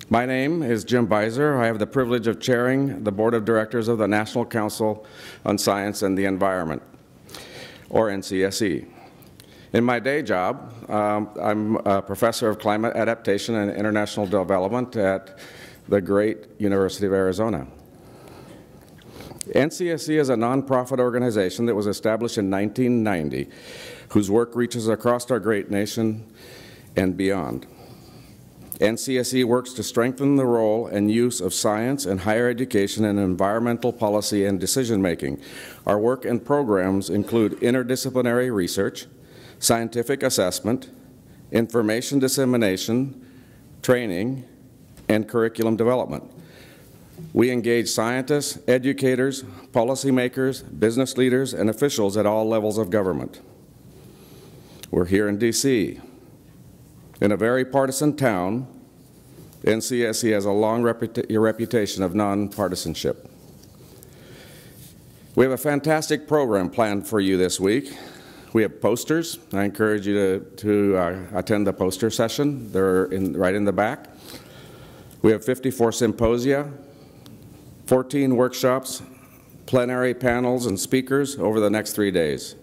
My name is Jim Beiser. I have the privilege of chairing the Board of Directors of the National Council on Science and the Environment, or NCSE. In my day job, I'm a professor of climate adaptation and international development at the great University of Arizona. NCSE is a nonprofit organization that was established in 1990, whose work reaches across our great nation and beyond. NCSE works to strengthen the role and use of science and higher education in environmental policy and decision-making. Our work and programs include interdisciplinary research, scientific assessment, information dissemination, training, and curriculum development. We engage scientists, educators, policymakers, business leaders, and officials at all levels of government. We're here in D.C. In a very partisan town, NCSE has a long reputation of nonpartisanship. We have a fantastic program planned for you this week. We have posters. I encourage you to attend the poster session. They're right in the back. We have 54 symposia, 14 workshops, plenary panels, and speakers over the next 3 days.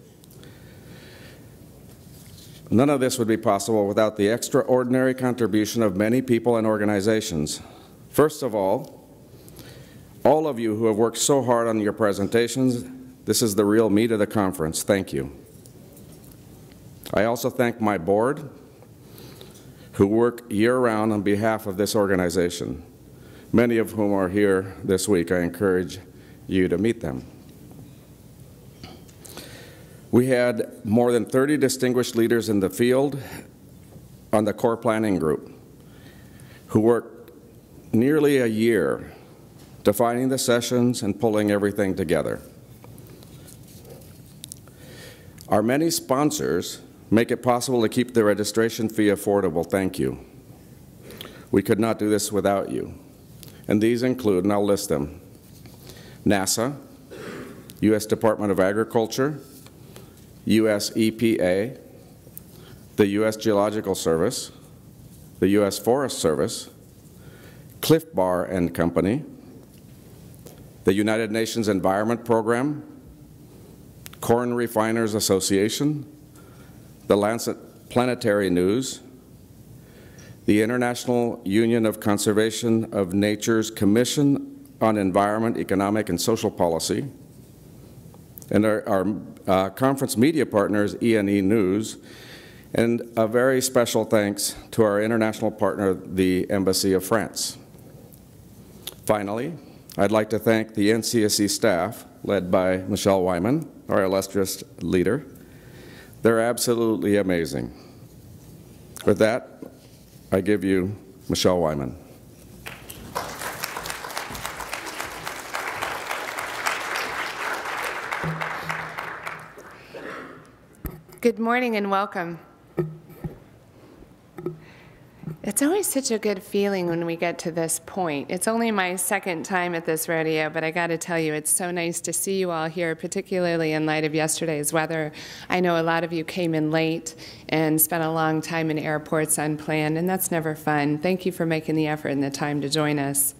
None of this would be possible without the extraordinary contribution of many people and organizations. First of all of you who have worked so hard on your presentations, this is the real meat of the conference. Thank you. I also thank my board, who work year-round on behalf of this organization, many of whom are here this week. I encourage you to meet them. We had more than 30 distinguished leaders in the field on the core planning group who worked nearly a year defining the sessions and pulling everything together. Our many sponsors make it possible to keep the registration fee affordable. Thank you. We could not do this without you. And these include, and I'll list them, NASA, U.S. Department of Agriculture, U.S. EPA, the U.S. Geological Service, the U.S. Forest Service, Cliff Bar and Company, the United Nations Environment Program, Corn Refiners Association, the Lancet Planetary News, the International Union of Conservation of Nature's Commission on Environment, Economic, and Social Policy, and our conference media partners, E&E News, and a very special thanks to our international partner, the Embassy of France. Finally, I'd like to thank the NCSE staff, led by Michelle Wyman, our illustrious leader. They're absolutely amazing. With that, I give you Michelle Wyman. Good morning and welcome. It's always such a good feeling when we get to this point. It's only my second time at this rodeo, but I got to tell you, it's so nice to see you all here, particularly in light of yesterday's weather. I know a lot of you came in late and spent a long time in airports unplanned, and that's never fun. Thank you for making the effort and the time to join us.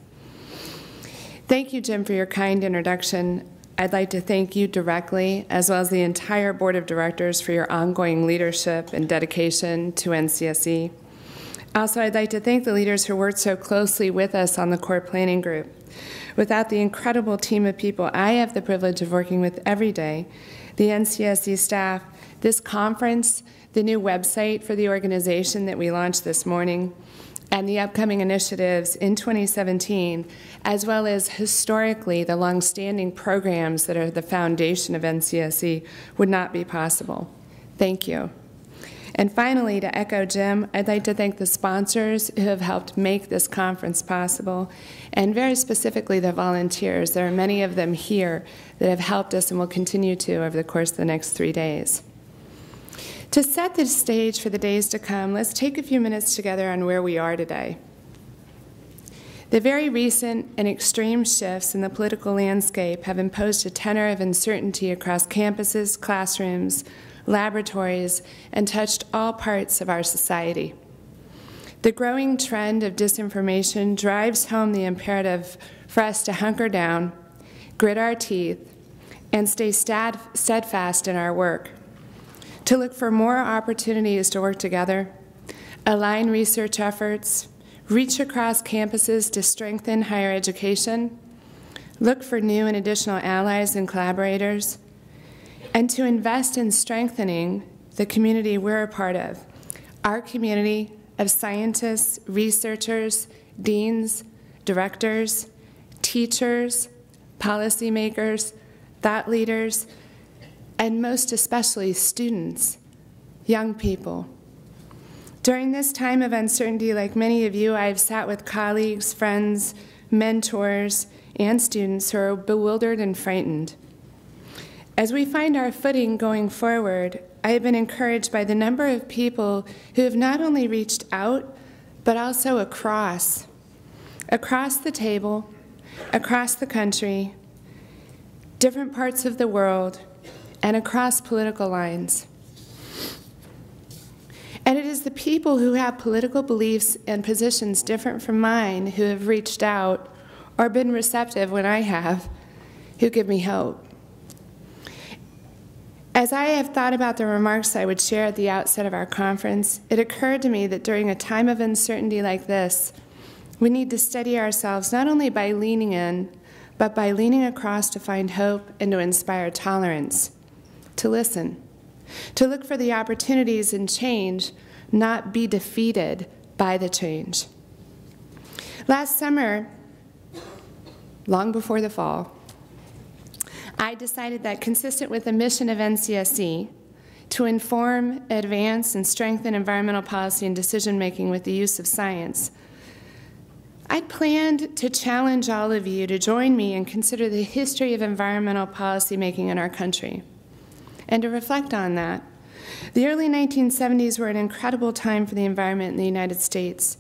Thank you, Jim, for your kind introduction. I'd like to thank you directly, as well as the entire Board of Directors, for your ongoing leadership and dedication to NCSE. Also, I'd like to thank the leaders who worked so closely with us on the core planning group. Without the incredible team of people I have the privilege of working with every day, the NCSE staff, this conference, the new website for the organization that we launched this morning, and the upcoming initiatives in 2017, as well as historically the long-standing programs that are the foundation of NCSE, would not be possible. Thank you. And finally, to echo Jim, I'd like to thank the sponsors who have helped make this conference possible, and very specifically the volunteers. There are many of them here that have helped us and will continue to over the course of the next 3 days. To set the stage for the days to come, let's take a few minutes together on where we are today. The very recent and extreme shifts in the political landscape have imposed a tenor of uncertainty across campuses, classrooms, laboratories, and touched all parts of our society. The growing trend of disinformation drives home the imperative for us to hunker down, grit our teeth, and stay steadfast in our work, to look for more opportunities to work together, align research efforts, reach across campuses to strengthen higher education, look for new and additional allies and collaborators, and to invest in strengthening the community we're a part of, our community of scientists, researchers, deans, directors, teachers, policymakers, thought leaders, and most especially students, young people. During this time of uncertainty, like many of you, I've sat with colleagues, friends, mentors, and students who are bewildered and frightened. As we find our footing going forward, I have been encouraged by the number of people who have not only reached out, but also across the table, across the country, different parts of the world, and across political lines. And it is the people who have political beliefs and positions different from mine who have reached out or been receptive when I have, who give me hope. As I have thought about the remarks I would share at the outset of our conference, it occurred to me that during a time of uncertainty like this, we need to steady ourselves not only by leaning in, but by leaning across to find hope and to inspire tolerance, to listen, to look for the opportunities in change, not be defeated by the change. Last summer, long before the fall, I decided that consistent with the mission of NCSE, to inform, advance, and strengthen environmental policy and decision-making with the use of science, I'd planned to challenge all of you to join me and consider the history of environmental policymaking in our country, and to reflect on that. The early 1970s were an incredible time for the environment in the United States.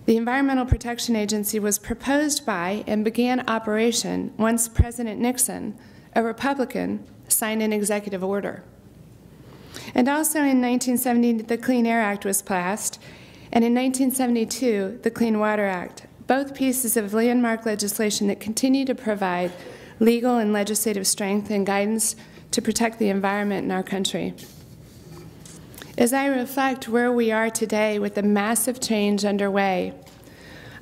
The Environmental Protection Agency was proposed by and began operation once President Nixon, a Republican, signed an executive order. And also in 1970, the Clean Air Act was passed, and in 1972, the Clean Water Act, both pieces of landmark legislation that continue to provide legal and legislative strength and guidance to protect the environment in our country. As I reflect where we are today with the massive change underway,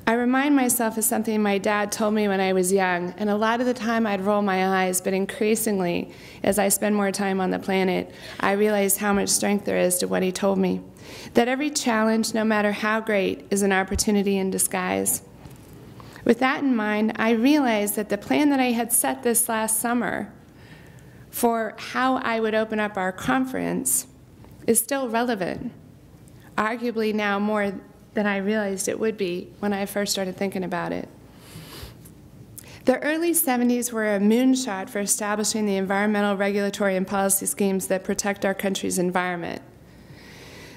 I remind myself of something my dad told me when I was young, and a lot of the time I'd roll my eyes, but increasingly, as I spend more time on the planet, I realize how much strength there is to what he told me. That every challenge, no matter how great, is an opportunity in disguise. With that in mind, I realized that the plan that I had set this last summer for how I would open up our conference is still relevant, arguably now more than I realized it would be when I first started thinking about it. The early 70s were a moonshot for establishing the environmental, regulatory, and policy schemes that protect our country's environment.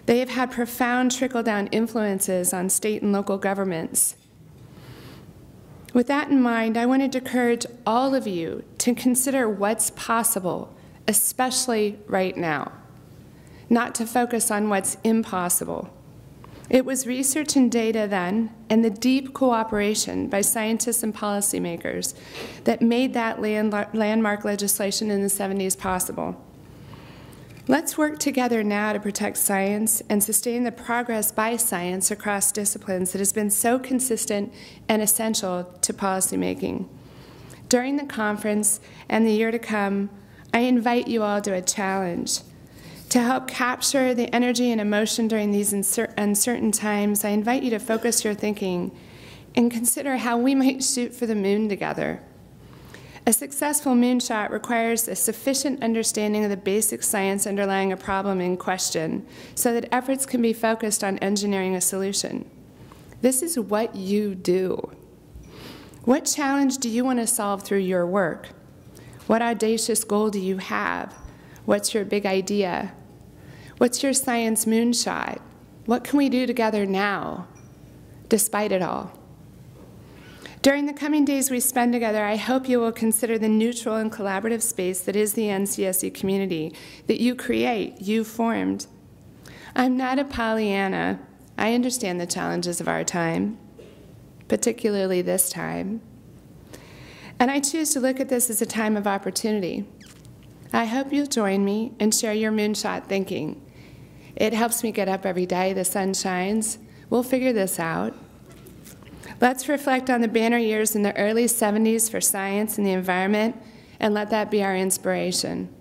They have had profound trickle-down influences on state and local governments. With that in mind, I wanted to encourage all of you to consider what's possible, especially right now, not to focus on what's impossible. It was research and data then, and the deep cooperation by scientists and policymakers that made that landmark legislation in the 70s possible. Let's work together now to protect science and sustain the progress by science across disciplines that has been so consistent and essential to policymaking. During the conference and the year to come, I invite you all to a challenge. To help capture the energy and emotion during these uncertain times, I invite you to focus your thinking and consider how we might shoot for the moon together. A successful moonshot requires a sufficient understanding of the basic science underlying a problem in question so that efforts can be focused on engineering a solution. This is what you do. What challenge do you want to solve through your work? What audacious goal do you have? What's your big idea? What's your science moonshot? What can we do together now, despite it all? During the coming days we spend together, I hope you will consider the neutral and collaborative space that is the NCSE community that you create, you formed. I'm not a Pollyanna. I understand the challenges of our time, particularly this time. And I choose to look at this as a time of opportunity. I hope you'll join me and share your moonshot thinking. It helps me get up every day. The sun shines. We'll figure this out. Let's reflect on the banner years in the early 70s for science and the environment, and let that be our inspiration.